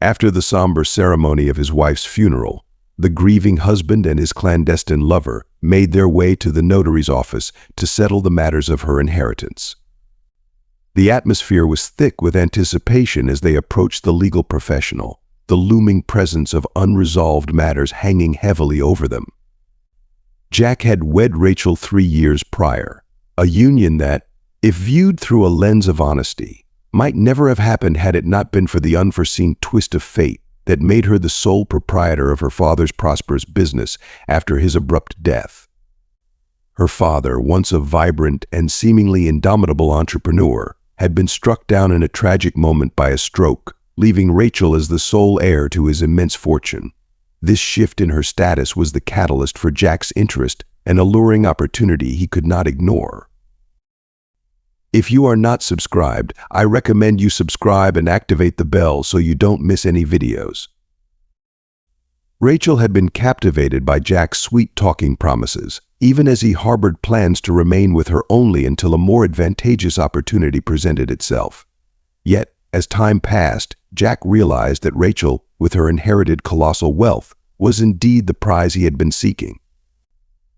After the somber ceremony of his wife's funeral, the grieving husband and his clandestine lover made their way to the notary's office to settle the matters of her inheritance. The atmosphere was thick with anticipation as they approached the legal professional, the looming presence of unresolved matters hanging heavily over them. Jack had wed Rachel 3 years prior, a union that, if viewed through a lens of honesty, might never have happened had it not been for the unforeseen twist of fate that made her the sole proprietor of her father's prosperous business after his abrupt death. Her father, once a vibrant and seemingly indomitable entrepreneur, had been struck down in a tragic moment by a stroke, leaving Rachel as the sole heir to his immense fortune. This shift in her status was the catalyst for Jack's interest, an alluring opportunity he could not ignore. If you are not subscribed, I recommend you subscribe and activate the bell so you don't miss any videos. Rachel had been captivated by Jack's sweet-talking promises, even as he harbored plans to remain with her only until a more advantageous opportunity presented itself. Yet, as time passed, Jack realized that Rachel, with her inherited colossal wealth, was indeed the prize he had been seeking.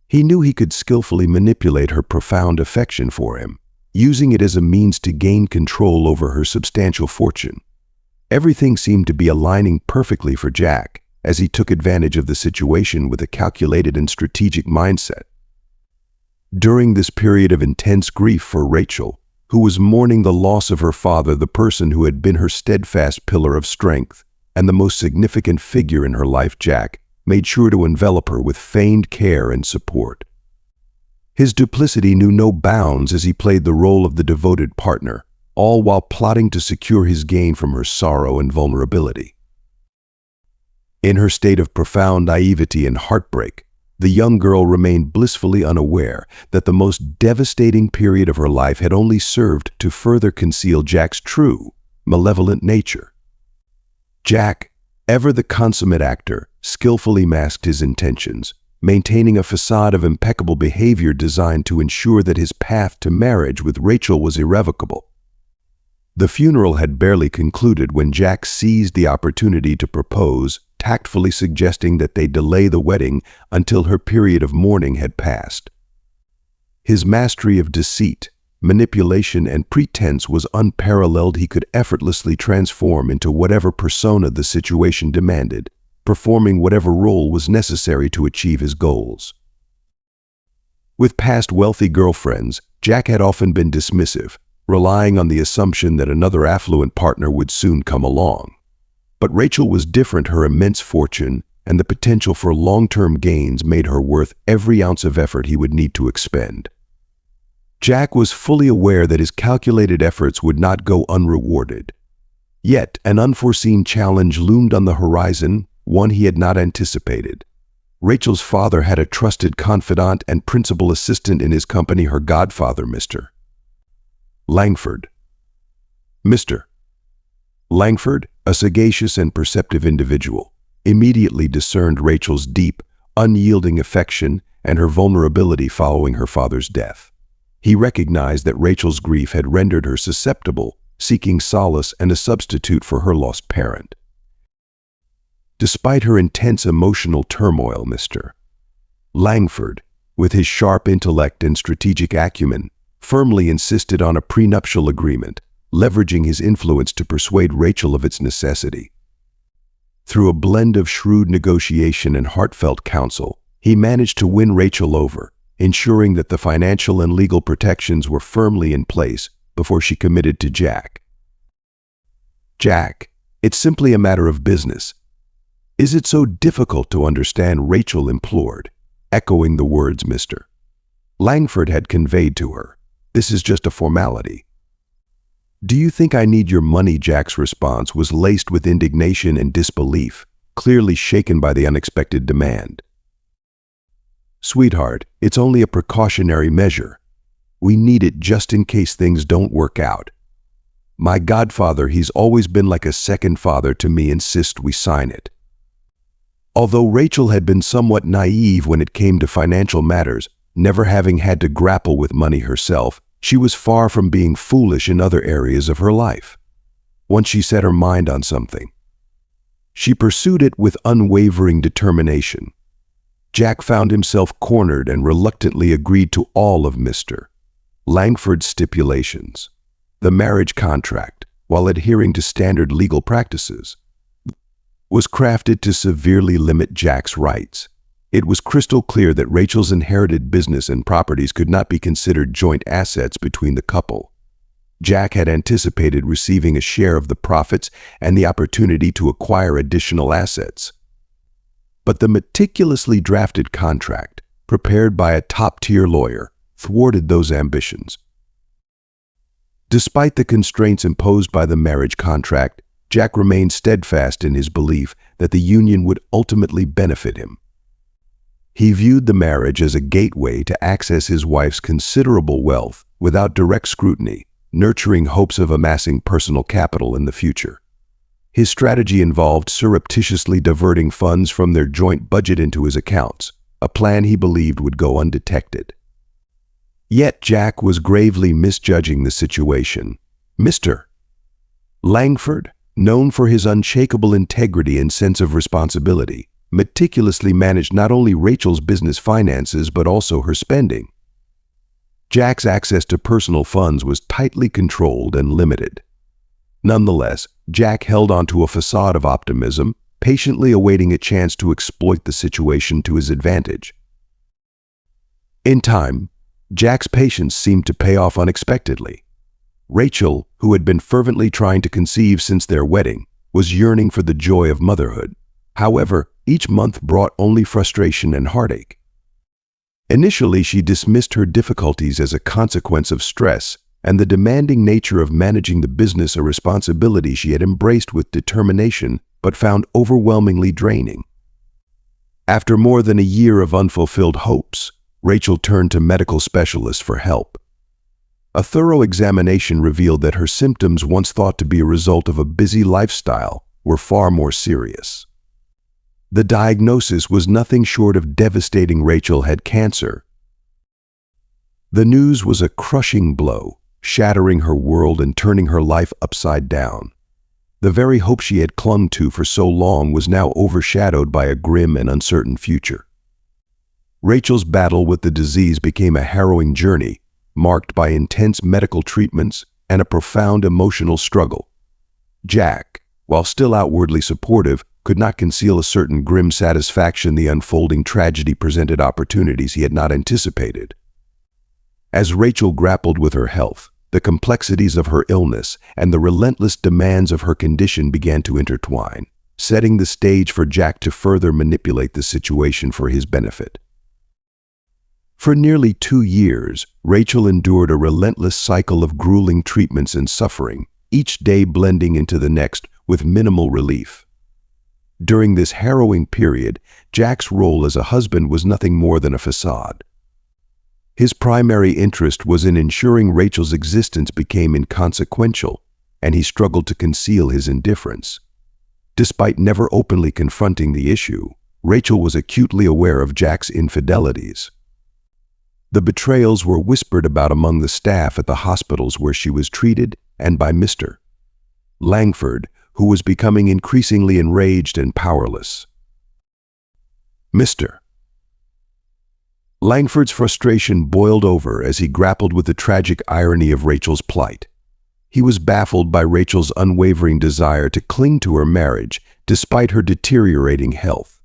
He knew he could skillfully manipulate her profound affection for him, using it as a means to gain control over her substantial fortune. Everything seemed to be aligning perfectly for Jack, as he took advantage of the situation with a calculated and strategic mindset. During this period of intense grief for Rachel, who was mourning the loss of her father, the person who had been her steadfast pillar of strength and the most significant figure in her life, Jack made sure to envelop her with feigned care and support. His duplicity knew no bounds as he played the role of the devoted partner, all while plotting to secure his gain from her sorrow and vulnerability. In her state of profound naivety and heartbreak, the young girl remained blissfully unaware that the most devastating period of her life had only served to further conceal Jack's true, malevolent nature. Jack, ever the consummate actor, skillfully masked his intentions, maintaining a facade of impeccable behavior designed to ensure that his path to marriage with Rachel was irrevocable. The funeral had barely concluded when Jack seized the opportunity to propose, tactfully suggesting that they delay the wedding until her period of mourning had passed. His mastery of deceit, manipulation, and pretense was unparalleled. He could effortlessly transform into whatever persona the situation demanded, performing whatever role was necessary to achieve his goals. With past wealthy girlfriends, Jack had often been dismissive, relying on the assumption that another affluent partner would soon come along. But Rachel was different. Her immense fortune and the potential for long-term gains made her worth every ounce of effort he would need to expend. Jack was fully aware that his calculated efforts would not go unrewarded. Yet, an unforeseen challenge loomed on the horizon, one he had not anticipated. Rachel's father had a trusted confidant and principal assistant in his company, her godfather, Mr. Langford. Mr. Langford, a sagacious and perceptive individual, immediately discerned Rachel's deep, unyielding affection and her vulnerability following her father's death. He recognized that Rachel's grief had rendered her susceptible, seeking solace and a substitute for her lost parent. Despite her intense emotional turmoil, Mr. Langford, with his sharp intellect and strategic acumen, firmly insisted on a prenuptial agreement, leveraging his influence to persuade Rachel of its necessity. Through a blend of shrewd negotiation and heartfelt counsel, he managed to win Rachel over, ensuring that the financial and legal protections were firmly in place before she committed to Jack. Jack, it's simply a matter of business. Is it so difficult to understand? Rachel implored, echoing the words Mr. Langford had conveyed to her. This is just a formality. Do you think I need your money? Jack's response was laced with indignation and disbelief, clearly shaken by the unexpected demand. Sweetheart, it's only a precautionary measure. We need it just in case things don't work out. My godfather, he's always been like a second father to me, insists we sign it. Although Rachel had been somewhat naive when it came to financial matters, never having had to grapple with money herself, she was far from being foolish in other areas of her life. Once she set her mind on something, She pursued it with unwavering determination. Jack found himself cornered and reluctantly agreed to all of Mr. Langford's stipulations. The marriage contract, while adhering to standard legal practices, was crafted to severely limit Jack's rights. It was crystal clear that Rachel's inherited business and properties could not be considered joint assets between the couple. Jack had anticipated receiving a share of the profits and the opportunity to acquire additional assets. But the meticulously drafted contract, prepared by a top-tier lawyer, thwarted those ambitions. Despite the constraints imposed by the marriage contract, Jack remained steadfast in his belief that the union would ultimately benefit him. He viewed the marriage as a gateway to access his wife's considerable wealth without direct scrutiny, nurturing hopes of amassing personal capital in the future. His strategy involved surreptitiously diverting funds from their joint budget into his accounts, a plan he believed would go undetected. Yet Jack was gravely misjudging the situation. Mr. Langford, known for his unshakable integrity and sense of responsibility, meticulously managed not only Rachel's business finances but also her spending. Jack's access to personal funds was tightly controlled and limited. Nonetheless, Jack held onto a facade of optimism, patiently awaiting a chance to exploit the situation to his advantage. In time, Jack's patience seemed to pay off unexpectedly. Rachel, who had been fervently trying to conceive since their wedding, was yearning for the joy of motherhood. However, each month brought only frustration and heartache. Initially, she dismissed her difficulties as a consequence of stress and the demanding nature of managing the business, a responsibility she had embraced with determination but found overwhelmingly draining. After more than a year of unfulfilled hopes, Rachel turned to medical specialists for help. A thorough examination revealed that her symptoms, once thought to be a result of a busy lifestyle, were far more serious. The diagnosis was nothing short of devastating. Rachel had cancer. The news was a crushing blow, shattering her world and turning her life upside down. The very hope she had clung to for so long was now overshadowed by a grim and uncertain future. Rachel's battle with the disease became a harrowing journey, marked by intense medical treatments and a profound emotional struggle. Jack, while still outwardly supportive, could not conceal a certain grim satisfaction the unfolding tragedy presented opportunities he had not anticipated. As Rachel grappled with her health, the complexities of her illness and the relentless demands of her condition began to intertwine, setting the stage for Jack to further manipulate the situation for his benefit. For nearly 2 years, Rachel endured a relentless cycle of grueling treatments and suffering, each day blending into the next with minimal relief. During this harrowing period, Jack's role as a husband was nothing more than a facade. His primary interest was in ensuring Rachel's existence became inconsequential, and he struggled to conceal his indifference. Despite never openly confronting the issue, Rachel was acutely aware of Jack's infidelities. The betrayals were whispered about among the staff at the hospitals where she was treated and by Mr. Langford, who was becoming increasingly enraged and powerless. Mr. Langford's frustration boiled over as he grappled with the tragic irony of Rachel's plight. He was baffled by Rachel's unwavering desire to cling to her marriage despite her deteriorating health.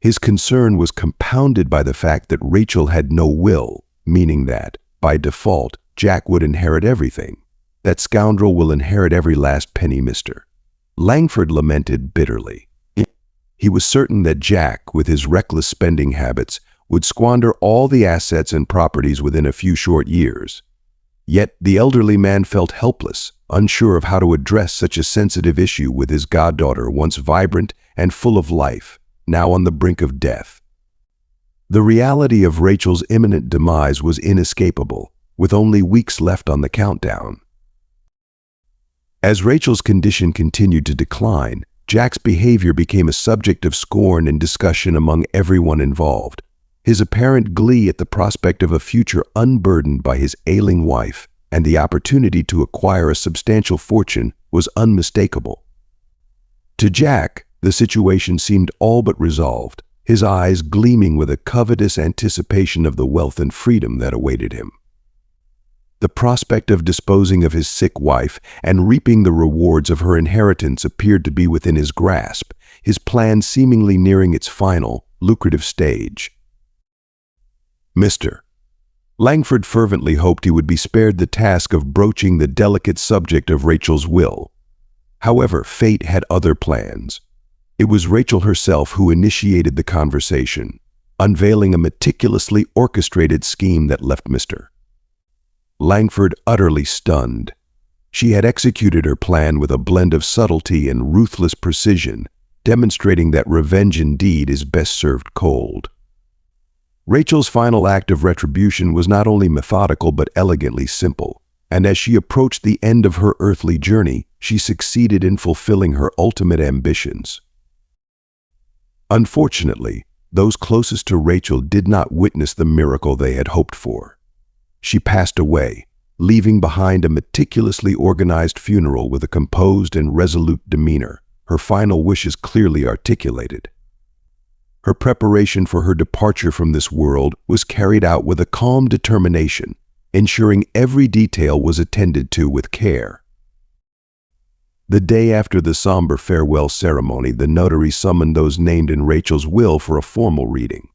His concern was compounded by the fact that Rachel had no will, meaning that, by default, Jack would inherit everything. That scoundrel will inherit every last penny, Mr. Langford lamented bitterly. He was certain that Jack, with his reckless spending habits, would squander all the assets and properties within a few short years. Yet the elderly man felt helpless, unsure of how to address such a sensitive issue with his goddaughter, once vibrant and full of life, now on the brink of death. The reality of Rachel's imminent demise was inescapable, with only weeks left on the countdown. As Rachel's condition continued to decline, Jack's behavior became a subject of scorn and discussion among everyone involved. His apparent glee at the prospect of a future unburdened by his ailing wife and the opportunity to acquire a substantial fortune was unmistakable. To Jack, the situation seemed all but resolved, his eyes gleaming with a covetous anticipation of the wealth and freedom that awaited him. The prospect of disposing of his sick wife and reaping the rewards of her inheritance appeared to be within his grasp, his plan seemingly nearing its final, lucrative stage. Mr. Langford fervently hoped he would be spared the task of broaching the delicate subject of Rachel's will. However, fate had other plans. It was Rachel herself who initiated the conversation, unveiling a meticulously orchestrated scheme that left Mr. Langford utterly stunned. She had executed her plan with a blend of subtlety and ruthless precision, demonstrating that revenge indeed is best served cold. Rachel's final act of retribution was not only methodical but elegantly simple, and as she approached the end of her earthly journey, she succeeded in fulfilling her ultimate ambitions. Unfortunately, those closest to Rachel did not witness the miracle they had hoped for. She passed away, leaving behind a meticulously organized funeral with a composed and resolute demeanor, her final wishes clearly articulated. Her preparation for her departure from this world was carried out with a calm determination, ensuring every detail was attended to with care. The day after the somber farewell ceremony, the notary summoned those named in Rachel's will for a formal reading.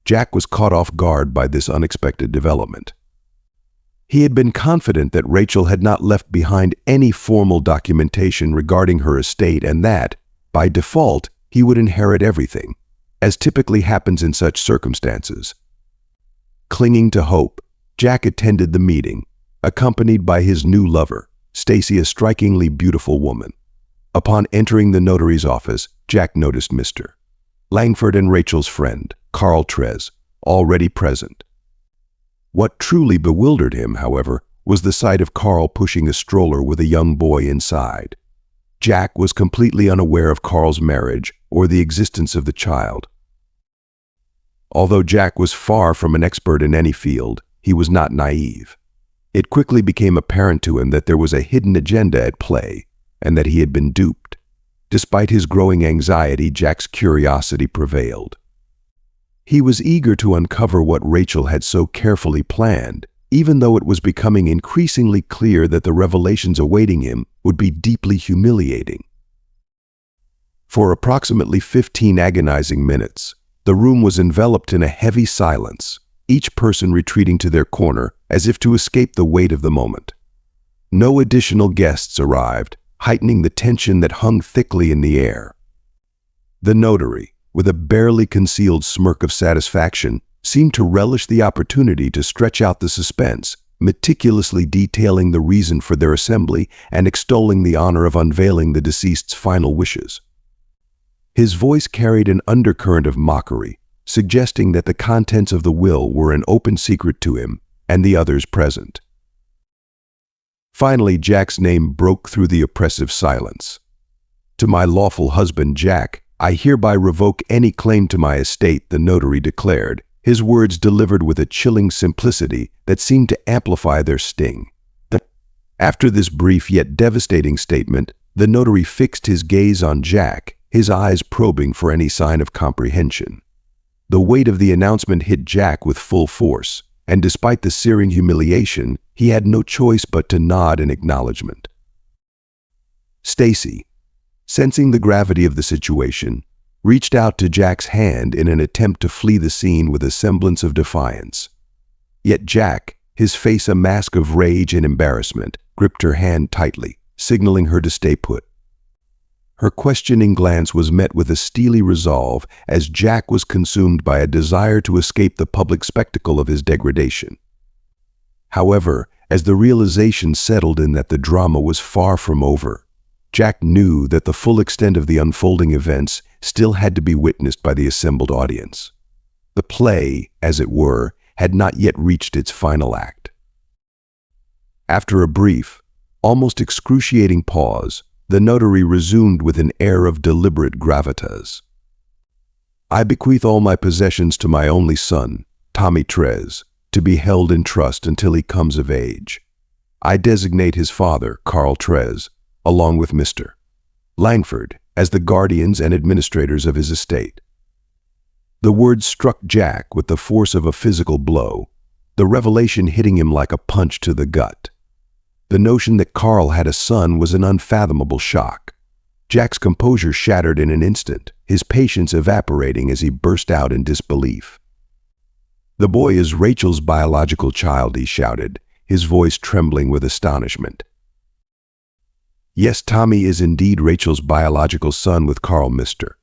Jack was caught off guard by this unexpected development. He had been confident that Rachel had not left behind any formal documentation regarding her estate and that, by default, he would inherit everything, as typically happens in such circumstances. Clinging to hope, Jack attended the meeting, accompanied by his new lover, Sisi, a strikingly beautiful woman. Upon entering the notary's office, Jack noticed Mr. Langford and Rachel's friend, Carl Trez, already present. What truly bewildered him, however, was the sight of Carl pushing a stroller with a young boy inside. Jack was completely unaware of Carl's marriage or the existence of the child. Although Jack was far from an expert in any field, he was not naive. It quickly became apparent to him that there was a hidden agenda at play and that he had been duped. Despite his growing anxiety, Jack's curiosity prevailed. He was eager to uncover what Rachel had so carefully planned, even though it was becoming increasingly clear that the revelations awaiting him would be deeply humiliating. For approximately 15 agonizing minutes, the room was enveloped in a heavy silence, each person retreating to their corner as if to escape the weight of the moment. No additional guests arrived, heightening the tension that hung thickly in the air. The notary, with a barely concealed smirk of satisfaction, seemed to relish the opportunity to stretch out the suspense, meticulously detailing the reason for their assembly and extolling the honor of unveiling the deceased's final wishes. His voice carried an undercurrent of mockery, suggesting that the contents of the will were an open secret to him and the others present. Finally, Jack's name broke through the oppressive silence. "To my lawful husband, Jack, I hereby revoke any claim to my estate," the notary declared, his words delivered with a chilling simplicity that seemed to amplify their sting. After this brief yet devastating statement, the notary fixed his gaze on Jack, his eyes probing for any sign of comprehension. The weight of the announcement hit Jack with full force, and despite the searing humiliation, he had no choice but to nod in acknowledgement. Sisi, sensing the gravity of the situation, reached out to Jack's hand in an attempt to flee the scene with a semblance of defiance. Yet Jack, his face a mask of rage and embarrassment, gripped her hand tightly, signaling her to stay put. Her questioning glance was met with a steely resolve as Jack was consumed by a desire to escape the public spectacle of his degradation. However, as the realization settled in that the drama was far from over, Jack knew that the full extent of the unfolding events still had to be witnessed by the assembled audience. The play, as it were, had not yet reached its final act. After a brief, almost excruciating pause, the notary resumed with an air of deliberate gravitas. "I bequeath all my possessions to my only son, Tommy Trez, to be held in trust until he comes of age. I designate his father, Carl Trez, along with Mr. Langford, as the guardians and administrators of his estate. The words struck Jack with the force of a physical blow, the revelation hitting him like a punch to the gut. The notion that Carl had a son was an unfathomable shock. Jack's composure shattered in an instant, his patience evaporating as he burst out in disbelief. "The boy is Rachel's biological child," he shouted, his voice trembling with astonishment. "Yes, Tommy is indeed Rachel's biological son with Carl, Mr."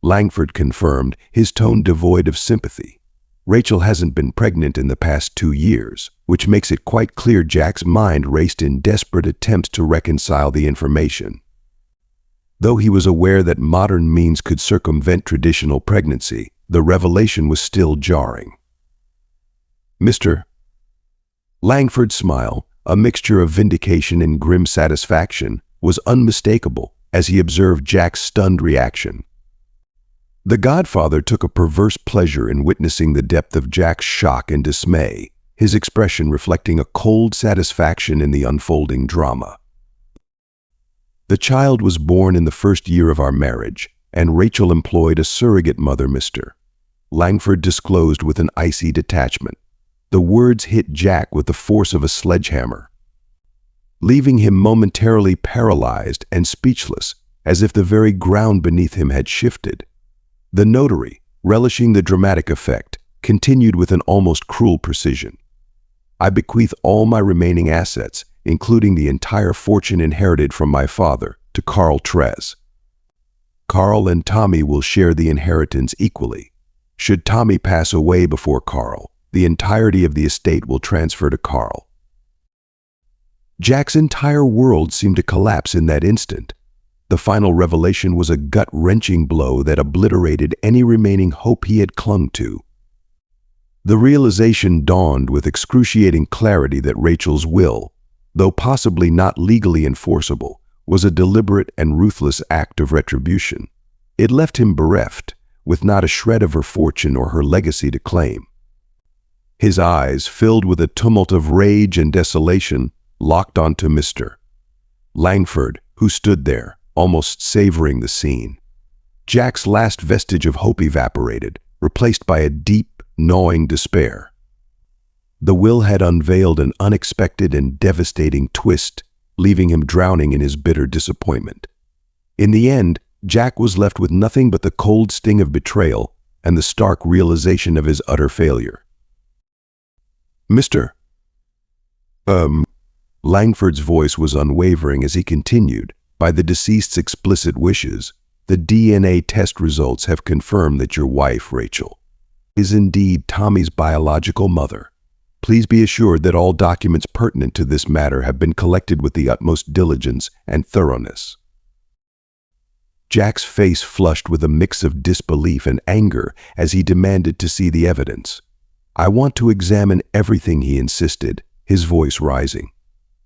Langford confirmed, his tone devoid of sympathy. "Rachel hasn't been pregnant in the past 2 years, which makes it quite clear." Jack's mind raced in desperate attempts to reconcile the information. Though he was aware that modern means could circumvent traditional pregnancy, the revelation was still jarring. "Mr." Langford's smile, a mixture of vindication and grim satisfaction, was unmistakable as he observed Jack's stunned reaction. The Godfather took a perverse pleasure in witnessing the depth of Jack's shock and dismay, his expression reflecting a cold satisfaction in the unfolding drama. "The child was born in the first year of our marriage, and Rachel employed a surrogate mother, Mr." Langford disclosed with an icy detachment. The words hit Jack with the force of a sledgehammer, leaving him momentarily paralyzed and speechless, as if the very ground beneath him had shifted. The notary, relishing the dramatic effect, continued with an almost cruel precision. "I bequeath all my remaining assets, including the entire fortune inherited from my father, to Carl Trez. Carl and Tommy will share the inheritance equally. Should Tommy pass away before Carl, the entirety of the estate will transfer to Carl." Jack's entire world seemed to collapse in that instant. The final revelation was a gut-wrenching blow that obliterated any remaining hope he had clung to. The realization dawned with excruciating clarity that Rachel's will, though possibly not legally enforceable, was a deliberate and ruthless act of retribution. It left him bereft, with not a shred of her fortune or her legacy to claim. His eyes, filled with a tumult of rage and desolation, locked onto Mr. Langford, who stood there, almost savoring the scene. Jack's last vestige of hope evaporated, replaced by a deep, gnawing despair. The will had unveiled an unexpected and devastating twist, leaving him drowning in his bitter disappointment. In the end, Jack was left with nothing but the cold sting of betrayal and the stark realization of his utter failure. "Mr. Langford's voice was unwavering as he continued, "By the deceased's explicit wishes, the DNA test results have confirmed that your wife, Rachel, is indeed Tommy's biological mother. Please be assured that all documents pertinent to this matter have been collected with the utmost diligence and thoroughness." Jack's face flushed with a mix of disbelief and anger as he demanded to see the evidence. "I want to examine everything," he insisted, his voice rising.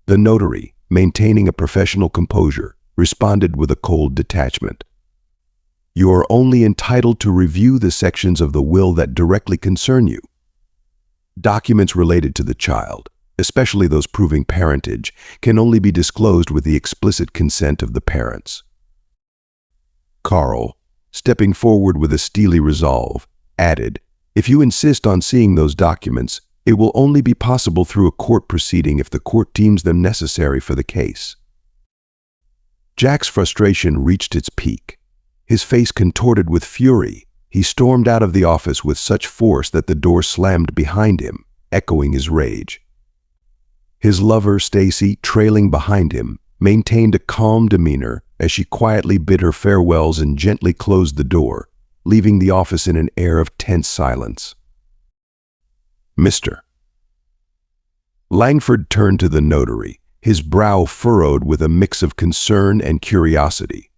The notary, maintaining a professional composure, responded with a cold detachment. "You are only entitled to review the sections of the will that directly concern you. Documents related to the child, especially those proving parentage, can only be disclosed with the explicit consent of the parents." Carl, stepping forward with a steely resolve, added, "If you insist on seeing those documents, it will only be possible through a court proceeding if the court deems them necessary for the case." Jack's frustration reached its peak. His face contorted with fury, he stormed out of the office with such force that the door slammed behind him, echoing his rage. His lover, Stacy, trailing behind him, maintained a calm demeanor as she quietly bid her farewells and gently closed the door, leaving the office in an air of tense silence. "Mr." Langford turned to the notary, his brow furrowed with a mix of concern and curiosity.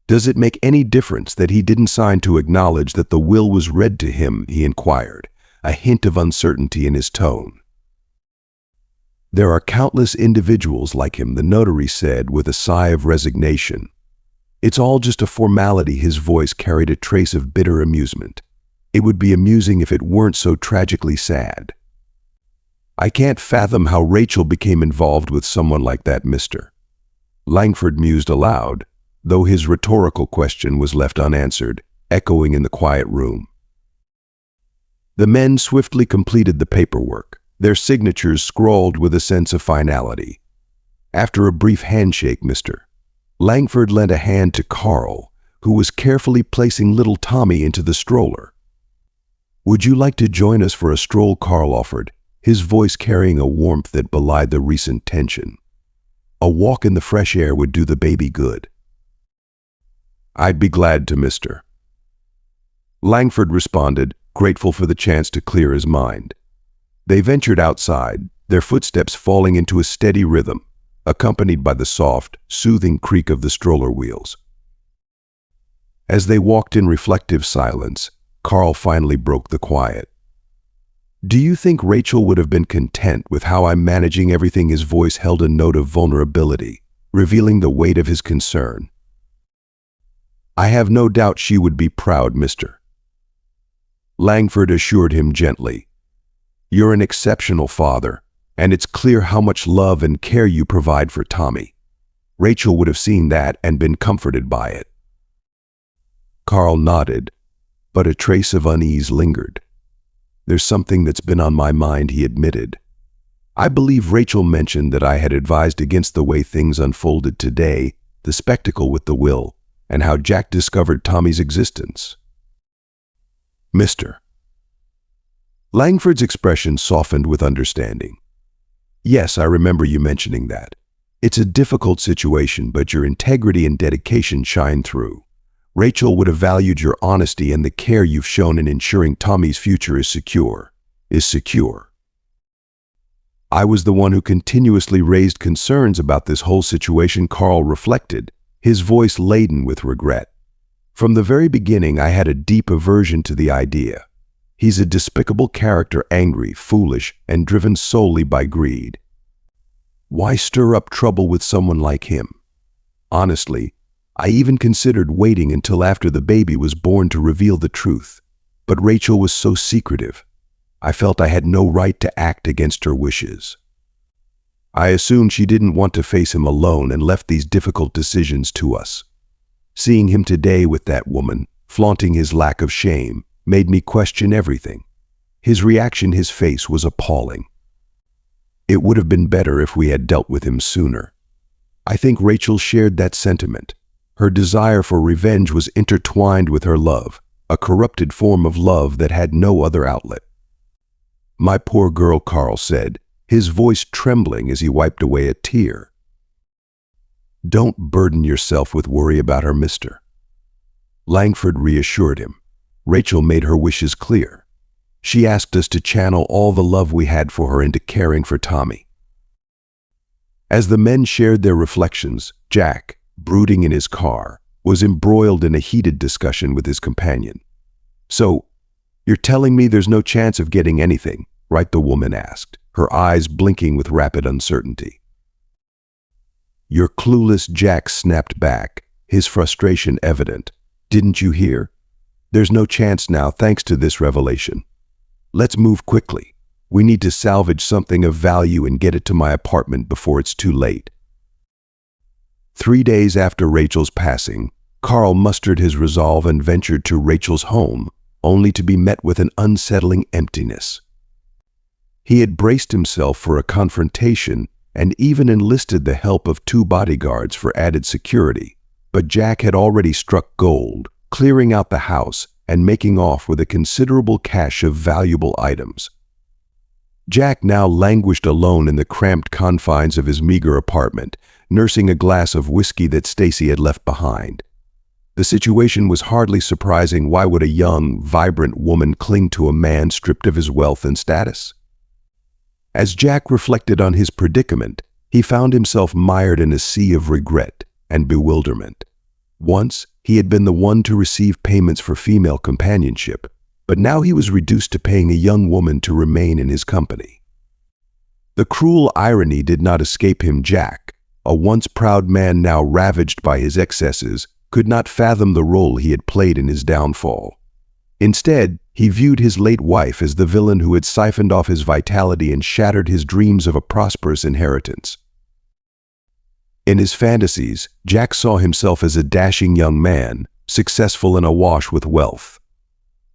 "Does it make any difference that he didn't sign to acknowledge that the will was read to him?" he inquired, a hint of uncertainty in his tone. "There are countless individuals like him," the notary said with a sigh of resignation. "It's all just a formality." His voice carried a trace of bitter amusement. "It would be amusing if it weren't so tragically sad. I can't fathom how Rachel became involved with someone like that, Mr." Langford mused aloud. though his rhetorical question was left unanswered, echoing in the quiet room. The men swiftly completed the paperwork, their signatures scrawled with a sense of finality. After a brief handshake, Mr. Langford lent a hand to Carl, who was carefully placing little Tommy into the stroller. "Would you like to join us for a stroll?" Carl offered, his voice carrying a warmth that belied the recent tension. "A walk in the fresh air would do the baby good." "I'd be glad to, Mr. Langford responded, grateful for the chance to clear his mind. They ventured outside, their footsteps falling into a steady rhythm, accompanied by the soft, soothing creak of the stroller wheels. As they walked in reflective silence, Carl finally broke the quiet. "Do you think Rachel would have been content with how I'm managing everything?" His voice held a note of vulnerability, revealing the weight of his concern. "I have no doubt she would be proud, Mr. Langford assured him gently. "You're an exceptional father, and it's clear how much love and care you provide for Tommy. Rachel would have seen that and been comforted by it." Carl nodded, but a trace of unease lingered. "There's something that's been on my mind," he admitted. "I believe Rachel mentioned that I had advised against the way things unfolded today, the spectacle with the will, and how Jack discovered Tommy's existence." "Mr. Langford's expression softened with understanding. "Yes, I remember you mentioning that. It's a difficult situation, but your integrity and dedication shine through. Rachel would have valued your honesty and the care you've shown in ensuring Tommy's future is secure. I was the one who continuously raised concerns about this whole situation," Carl reflected, his voice laden with regret. "From the very beginning, I had a deep aversion to the idea. He's a despicable character, angry, foolish, and driven solely by greed. Why stir up trouble with someone like him? Honestly, I even considered waiting until after the baby was born to reveal the truth. But Rachel was so secretive. I felt I had no right to act against her wishes. I assumed she didn't want to face him alone and left these difficult decisions to us. Seeing him today with that woman, flaunting his lack of shame, made me question everything. His reaction, his face, was appalling. It would have been better if we had dealt with him sooner." I think Rachel shared that sentiment. Her desire for revenge was intertwined with her love, a corrupted form of love that had no other outlet. "My poor girl," Carl said, his voice trembling as he wiped away a tear. "Don't burden yourself with worry about her, Mr. Langford reassured him. "Rachel made her wishes clear. She asked us to channel all the love we had for her into caring for Tommy." As the men shared their reflections, Jack, brooding in his car, was embroiled in a heated discussion with his companion. "So, you're telling me there's no chance of getting anything, right?" the woman asked, her eyes blinking with rapid uncertainty. "You're clueless," Jack snapped back, his frustration evident. "Didn't you hear? There's no chance now thanks to this revelation. Let's move quickly. We need to salvage something of value and get it to my apartment before it's too late." 3 days after Rachel's passing, Carl mustered his resolve and ventured to Rachel's home, only to be met with an unsettling emptiness. He had braced himself for a confrontation and even enlisted the help of 2 bodyguards for added security, but Jack had already struck gold, clearing out the house and making off with a considerable cache of valuable items. Jack now languished alone in the cramped confines of his meager apartment, nursing a glass of whiskey that Stacy had left behind. The situation was hardly surprising. Why would a young, vibrant woman cling to a man stripped of his wealth and status? As Jack reflected on his predicament, he found himself mired in a sea of regret and bewilderment. Once, he had been the one to receive payments for female companionship, but now he was reduced to paying a young woman to remain in his company. The cruel irony did not escape him. Jack, a once proud man now ravaged by his excesses, could not fathom the role he had played in his downfall. Instead, he viewed his late wife as the villain who had siphoned off his vitality and shattered his dreams of a prosperous inheritance. In his fantasies, Jack saw himself as a dashing young man, successful and awash with wealth.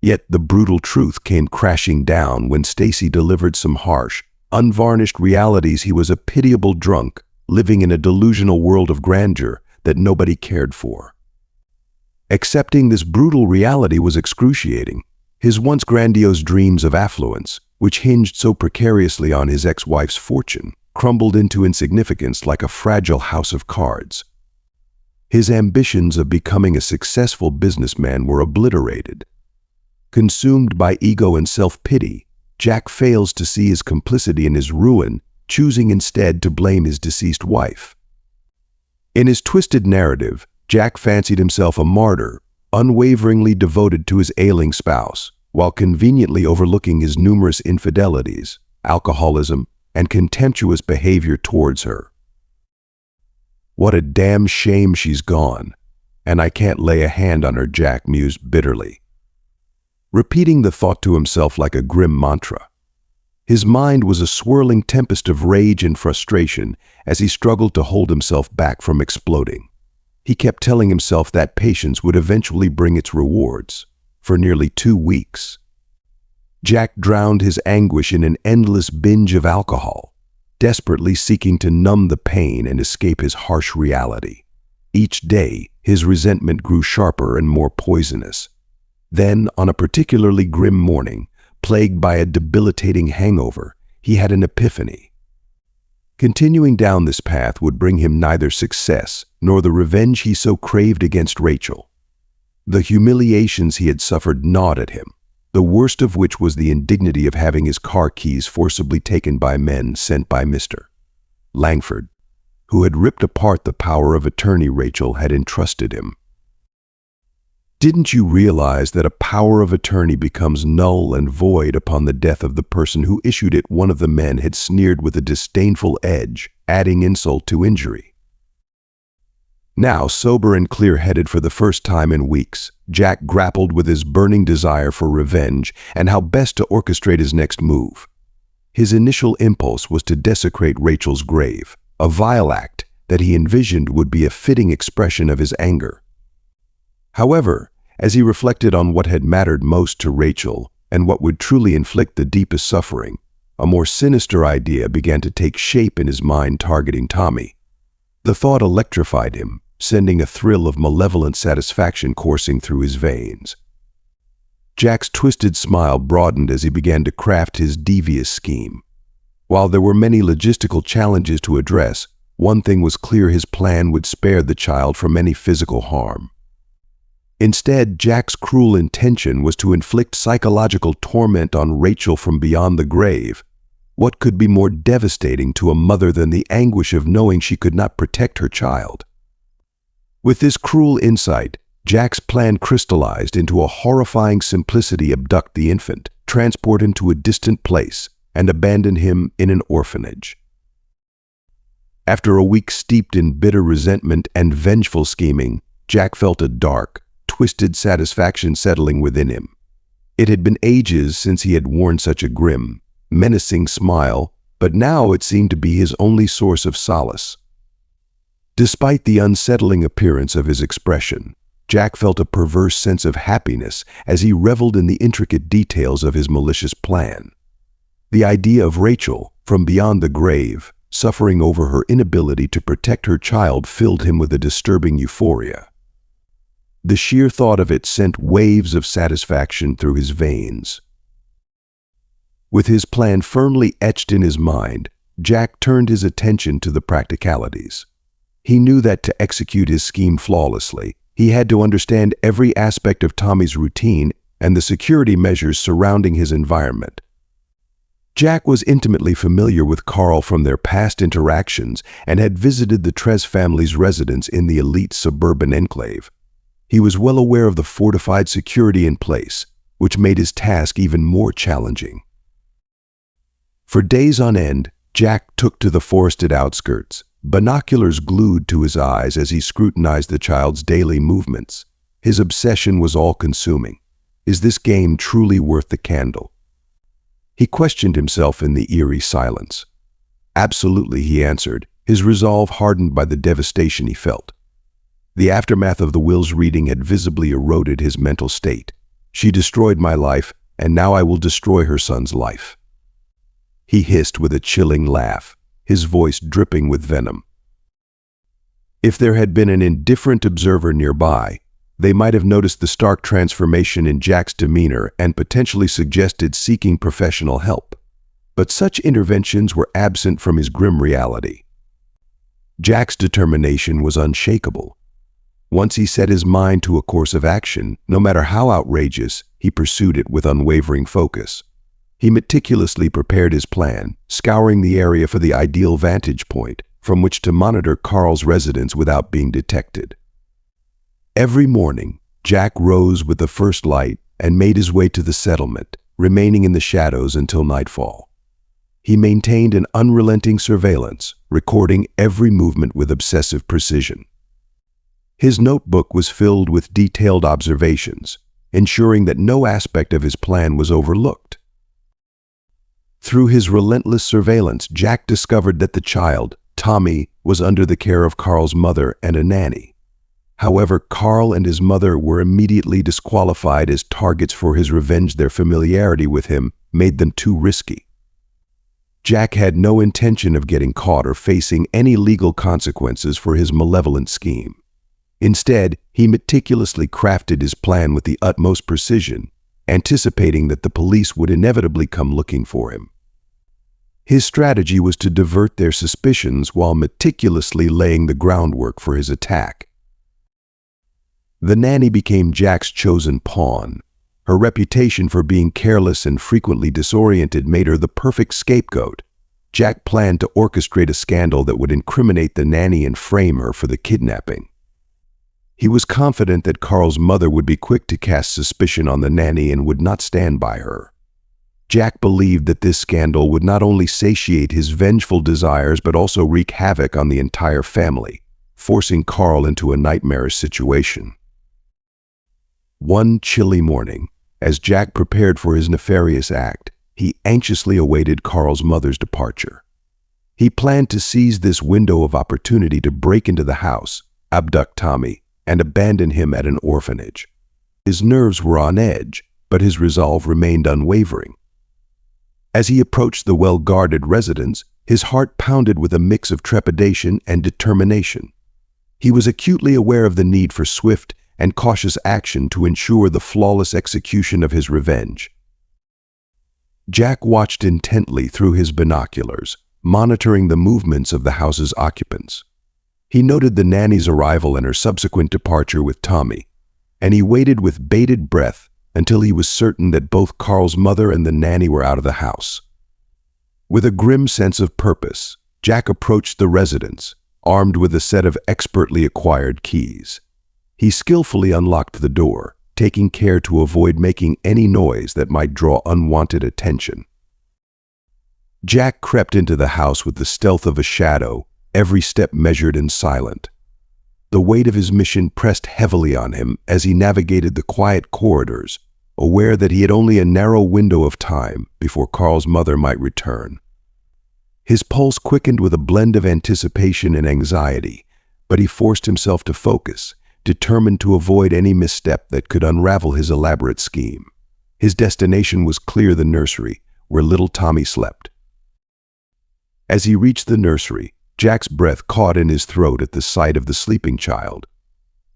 Yet the brutal truth came crashing down when Sisi delivered some harsh, unvarnished realities. He was a pitiable drunk, living in a delusional world of grandeur that nobody cared for. Accepting this brutal reality was excruciating. His once grandiose dreams of affluence, which hinged so precariously on his ex-wife's fortune, crumbled into insignificance like a fragile house of cards. His ambitions of becoming a successful businessman were obliterated. Consumed by ego and self-pity, Jack fails to see his complicity in his ruin, choosing instead to blame his deceased wife. In his twisted narrative, Jack fancied himself a martyr, unwaveringly devoted to his ailing spouse, while conveniently overlooking his numerous infidelities, alcoholism, and contemptuous behavior towards her. "What a damn shame she's gone, and I can't lay a hand on her," Jack mused bitterly, repeating the thought to himself like a grim mantra. His mind was a swirling tempest of rage and frustration as he struggled to hold himself back from exploding. He kept telling himself that patience would eventually bring its rewards. For nearly 2 weeks, Jack drowned his anguish in an endless binge of alcohol, desperately seeking to numb the pain and escape his harsh reality. Each day, his resentment grew sharper and more poisonous. Then, on a particularly grim morning, plagued by a debilitating hangover, he had an epiphany. Continuing down this path would bring him neither success nor the revenge he so craved against Rachel. The humiliations he had suffered gnawed at him, the worst of which was the indignity of having his car keys forcibly taken by men sent by Mr. Langford, who had ripped apart the power of attorney Rachel had entrusted him. "Didn't you realize that a power of attorney becomes null and void upon the death of the person who issued it?" one of the men had sneered with a disdainful edge, adding insult to injury. Now, sober and clear-headed for the first time in weeks, Jack grappled with his burning desire for revenge and how best to orchestrate his next move. His initial impulse was to desecrate Rachel's grave, a vile act that he envisioned would be a fitting expression of his anger. However, as he reflected on what had mattered most to Rachel and what would truly inflict the deepest suffering, a more sinister idea began to take shape in his mind, targeting Tommy. The thought electrified him, sending a thrill of malevolent satisfaction coursing through his veins. Jack's twisted smile broadened as he began to craft his devious scheme. While there were many logistical challenges to address, one thing was clear: his plan would spare the child from any physical harm. Instead, Jack's cruel intention was to inflict psychological torment on Rachel from beyond the grave. What could be more devastating to a mother than the anguish of knowing she could not protect her child? With this cruel insight, Jack's plan crystallized into a horrifying simplicity: abduct the infant, transport him to a distant place, and abandon him in an orphanage. After a week steeped in bitter resentment and vengeful scheming, Jack felt a dark, twisted satisfaction settling within him. It had been ages since he had worn such a grim, menacing smile, but now it seemed to be his only source of solace. Despite the unsettling appearance of his expression, Jack felt a perverse sense of happiness as he reveled in the intricate details of his malicious plan. The idea of Rachel, from beyond the grave, suffering over her inability to protect her child filled him with a disturbing euphoria. The sheer thought of it sent waves of satisfaction through his veins. With his plan firmly etched in his mind, Jack turned his attention to the practicalities. He knew that to execute his scheme flawlessly, he had to understand every aspect of Tommy's routine and the security measures surrounding his environment. Jack was intimately familiar with Carl from their past interactions and had visited the Tres family's residence in the elite suburban enclave. He was well aware of the fortified security in place, which made his task even more challenging. For days on end, Jack took to the forested outskirts, binoculars glued to his eyes as he scrutinized the child's daily movements. His obsession was all-consuming. Is this game truly worth the candle? He questioned himself in the eerie silence. Absolutely, he answered, his resolve hardened by the devastation he felt. The aftermath of the will's reading had visibly eroded his mental state. She destroyed my life, and now I will destroy her son's life. He hissed with a chilling laugh, his voice dripping with venom. If there had been an indifferent observer nearby, they might have noticed the stark transformation in Jack's demeanor and potentially suggested seeking professional help. But such interventions were absent from his grim reality. Jack's determination was unshakable. Once he set his mind to a course of action, no matter how outrageous, he pursued it with unwavering focus. He meticulously prepared his plan, scouring the area for the ideal vantage point from which to monitor Carl's residence without being detected. Every morning, Jack rose with the first light and made his way to the settlement, remaining in the shadows until nightfall. He maintained an unrelenting surveillance, recording every movement with obsessive precision. His notebook was filled with detailed observations, ensuring that no aspect of his plan was overlooked. Through his relentless surveillance, Jack discovered that the child, Tommy, was under the care of Carl's mother and a nanny. However, Carl and his mother were immediately disqualified as targets for his revenge. Their familiarity with him made them too risky. Jack had no intention of getting caught or facing any legal consequences for his malevolent scheme. Instead, he meticulously crafted his plan with the utmost precision, anticipating that the police would inevitably come looking for him. His strategy was to divert their suspicions while meticulously laying the groundwork for his attack. The nanny became Jack's chosen pawn. Her reputation for being careless and frequently disoriented made her the perfect scapegoat. Jack planned to orchestrate a scandal that would incriminate the nanny and frame her for the kidnapping. He was confident that Carl's mother would be quick to cast suspicion on the nanny and would not stand by her. Jack believed that this scandal would not only satiate his vengeful desires but also wreak havoc on the entire family, forcing Carl into a nightmarish situation. One chilly morning, as Jack prepared for his nefarious act, he anxiously awaited Carl's mother's departure. He planned to seize this window of opportunity to break into the house, abduct Tommy, and abandon him at an orphanage. His nerves were on edge, but his resolve remained unwavering. As he approached the well-guarded residence, his heart pounded with a mix of trepidation and determination. He was acutely aware of the need for swift and cautious action to ensure the flawless execution of his revenge. Jack watched intently through his binoculars, monitoring the movements of the house's occupants. He noted the nanny's arrival and her subsequent departure with Tommy, and he waited with bated breath until he was certain that both Carl's mother and the nanny were out of the house. With a grim sense of purpose, Jack approached the residence, armed with a set of expertly acquired keys. He skillfully unlocked the door, taking care to avoid making any noise that might draw unwanted attention. Jack crept into the house with the stealth of a shadow, every step measured and silent. The weight of his mission pressed heavily on him as he navigated the quiet corridors, aware that he had only a narrow window of time before Carl's mother might return. His pulse quickened with a blend of anticipation and anxiety, but he forced himself to focus, determined to avoid any misstep that could unravel his elaborate scheme. His destination was clear: the nursery, where little Tommy slept. As he reached the nursery, Jack's breath caught in his throat at the sight of the sleeping child.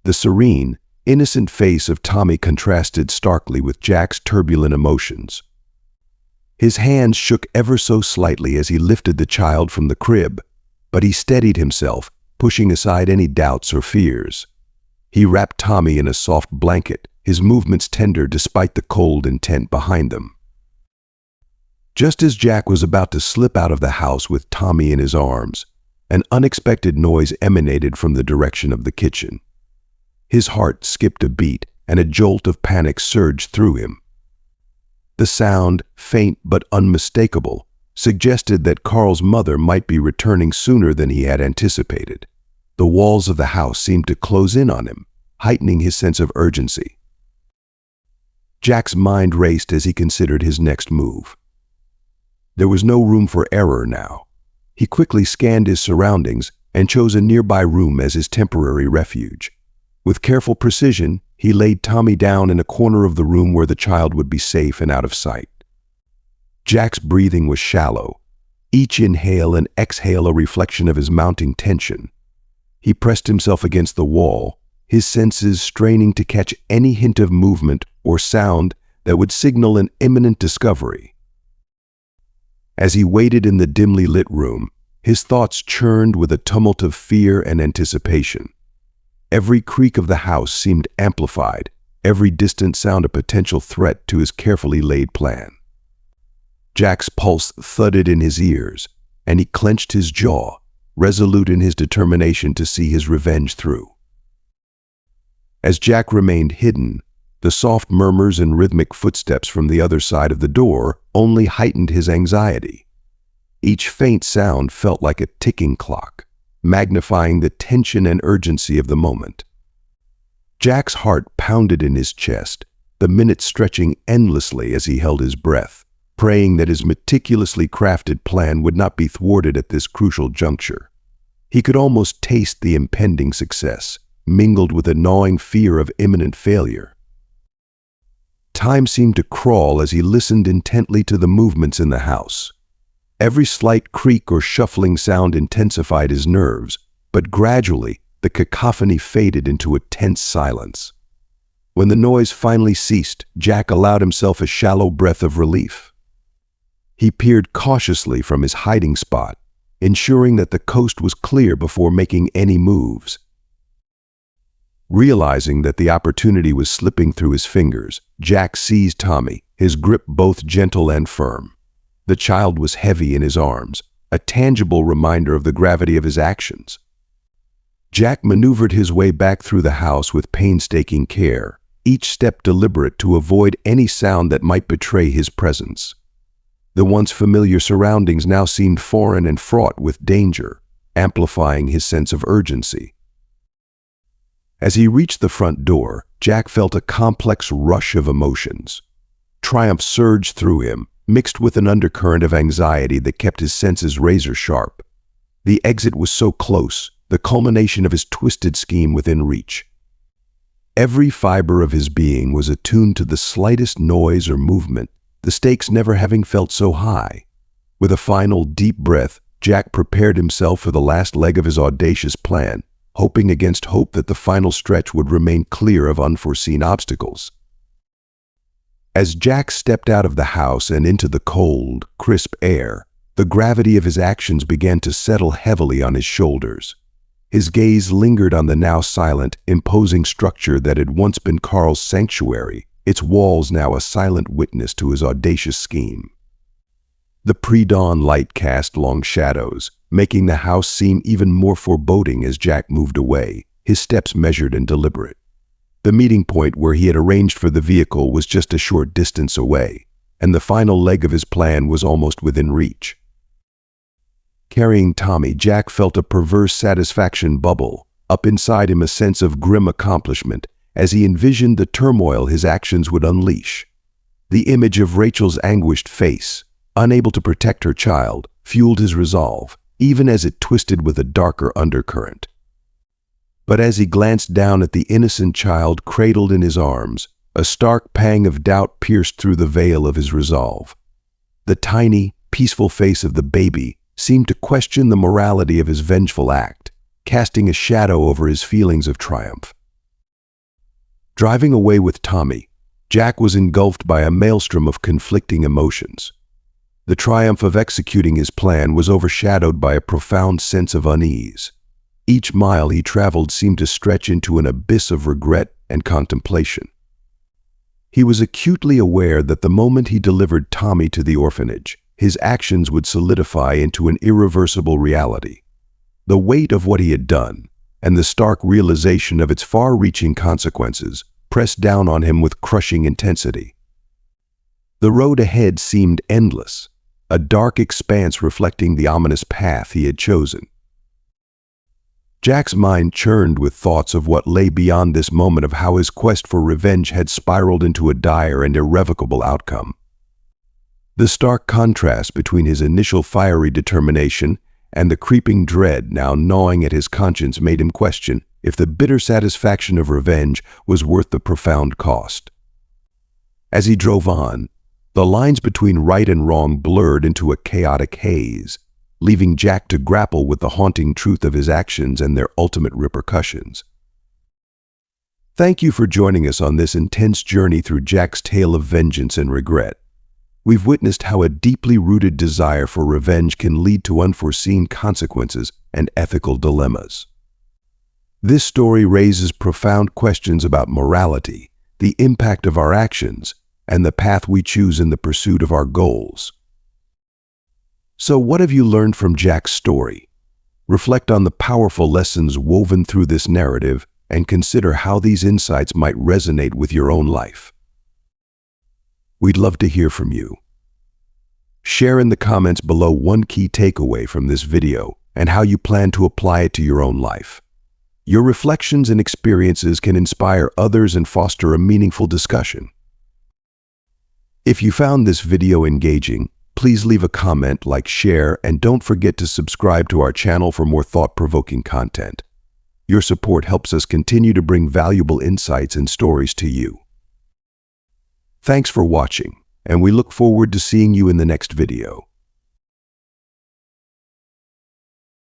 The serene, innocent face of Tommy contrasted starkly with Jack's turbulent emotions. His hands shook ever so slightly as he lifted the child from the crib, but he steadied himself, pushing aside any doubts or fears. He wrapped Tommy in a soft blanket, his movements tender despite the cold intent behind them. Just as Jack was about to slip out of the house with Tommy in his arms, an unexpected noise emanated from the direction of the kitchen. His heart skipped a beat, and a jolt of panic surged through him. The sound, faint but unmistakable, suggested that Carl's mother might be returning sooner than he had anticipated. The walls of the house seemed to close in on him, heightening his sense of urgency. Jack's mind raced as he considered his next move. There was no room for error now. He quickly scanned his surroundings and chose a nearby room as his temporary refuge. With careful precision, he laid Tommy down in a corner of the room where the child would be safe and out of sight. Jack's breathing was shallow, each inhale and exhale a reflection of his mounting tension. He pressed himself against the wall, his senses straining to catch any hint of movement or sound that would signal an imminent discovery. As he waited in the dimly lit room, his thoughts churned with a tumult of fear and anticipation. Every creak of the house seemed amplified, every distant sound a potential threat to his carefully laid plan. Jack's pulse thudded in his ears, and he clenched his jaw, resolute in his determination to see his revenge through. As Jack remained hidden, the soft murmurs and rhythmic footsteps from the other side of the door only heightened his anxiety. Each faint sound felt like a ticking clock, magnifying the tension and urgency of the moment. Jack's heart pounded in his chest, the minutes stretching endlessly as he held his breath, praying that his meticulously crafted plan would not be thwarted at this crucial juncture. He could almost taste the impending success, mingled with a gnawing fear of imminent failure. Time seemed to crawl as he listened intently to the movements in the house. Every slight creak or shuffling sound intensified his nerves, but gradually the cacophony faded into a tense silence. When the noise finally ceased, Jack allowed himself a shallow breath of relief. He peered cautiously from his hiding spot, ensuring that the coast was clear before making any moves. Realizing that the opportunity was slipping through his fingers, Jack seized Tommy, his grip both gentle and firm. The child was heavy in his arms, a tangible reminder of the gravity of his actions. Jack maneuvered his way back through the house with painstaking care, each step deliberate to avoid any sound that might betray his presence. The once familiar surroundings now seemed foreign and fraught with danger, amplifying his sense of urgency. As he reached the front door, Jack felt a complex rush of emotions. Triumph surged through him, mixed with an undercurrent of anxiety that kept his senses razor sharp. The exit was so close, the culmination of his twisted scheme within reach. Every fiber of his being was attuned to the slightest noise or movement, the stakes never having felt so high. With a final deep breath, Jack prepared himself for the last leg of his audacious plan, hoping against hope that the final stretch would remain clear of unforeseen obstacles. As Jack stepped out of the house and into the cold, crisp air, the gravity of his actions began to settle heavily on his shoulders. His gaze lingered on the now silent, imposing structure that had once been Carl's sanctuary, its walls now a silent witness to his audacious scheme. The pre-dawn light cast long shadows, making the house seem even more foreboding as Jack moved away, his steps measured and deliberate. The meeting point where he had arranged for the vehicle was just a short distance away, and the final leg of his plan was almost within reach. Carrying Tommy, Jack felt a perverse satisfaction bubble up inside him, a sense of grim accomplishment as he envisioned the turmoil his actions would unleash. The image of Rachel's anguished face, unable to protect her child, fueled his resolve, even as it twisted with a darker undercurrent. But as he glanced down at the innocent child cradled in his arms, a stark pang of doubt pierced through the veil of his resolve. The tiny, peaceful face of the baby seemed to question the morality of his vengeful act, casting a shadow over his feelings of triumph. Driving away with Tommy, Jack was engulfed by a maelstrom of conflicting emotions. The triumph of executing his plan was overshadowed by a profound sense of unease. Each mile he traveled seemed to stretch into an abyss of regret and contemplation. He was acutely aware that the moment he delivered Tommy to the orphanage, his actions would solidify into an irreversible reality. The weight of what he had done, and the stark realization of its far-reaching consequences, pressed down on him with crushing intensity. The road ahead seemed endless, a dark expanse reflecting the ominous path he had chosen. Jack's mind churned with thoughts of what lay beyond this moment, of how his quest for revenge had spiraled into a dire and irrevocable outcome. The stark contrast between his initial fiery determination and the creeping dread now gnawing at his conscience made him question if the bitter satisfaction of revenge was worth the profound cost. As he drove on, the lines between right and wrong blurred into a chaotic haze, leaving Jack to grapple with the haunting truth of his actions and their ultimate repercussions. Thank you for joining us on this intense journey through Jack's tale of vengeance and regret. We've witnessed how a deeply rooted desire for revenge can lead to unforeseen consequences and ethical dilemmas. This story raises profound questions about morality, the impact of our actions, and the path we choose in the pursuit of our goals. So, what have you learned from Jack's story? Reflect on the powerful lessons woven through this narrative and consider how these insights might resonate with your own life. We'd love to hear from you. Share in the comments below one key takeaway from this video and how you plan to apply it to your own life. Your reflections and experiences can inspire others and foster a meaningful discussion. If you found this video engaging, please leave a comment, share, and don't forget to subscribe to our channel for more thought-provoking content. Your support helps us continue to bring valuable insights and stories to you. Thanks for watching, and we look forward to seeing you in the next video.